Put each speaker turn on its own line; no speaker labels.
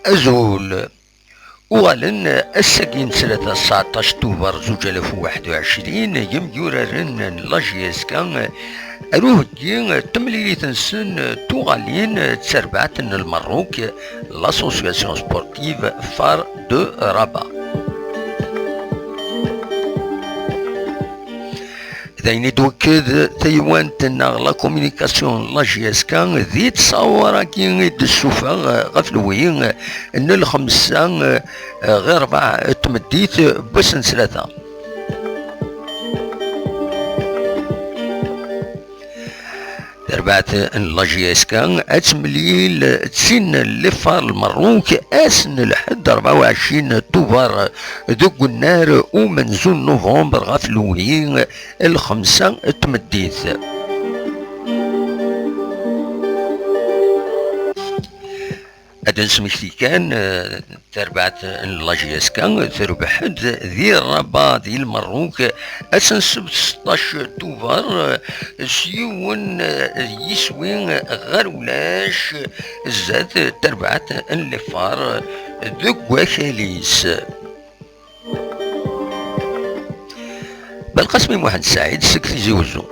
أزول وغالن الساكين 19 توبر 2021 يم يورارن لاجيسكا أروه جين تمليلي تنسن توغالين تسربعتن المروك لاسوسياسيون سبورتيف فار دو رابا. داين دوكد تايوان تنا لا كومينيكاسيون لا جي اس كان ذي تصور كي السوفا غفلوين ان الخمسة غير 4 تمديت بس 3 دربات لا جي اس كان اتمليل تسين لفار المروك اسن لحد 24 توبر دوك النار ومنزول نوفمبر غفلوين الخمسة تمديت. هذا سميتي كان تربعت لاجيس كان تربحد ذي الربا ذي المروك اسن سبت 16 توفر سيون يسوين غرولاش زاد تربعت اللفار ذوك وخاليس. بالقسم واحد سعيد سكتي زوزو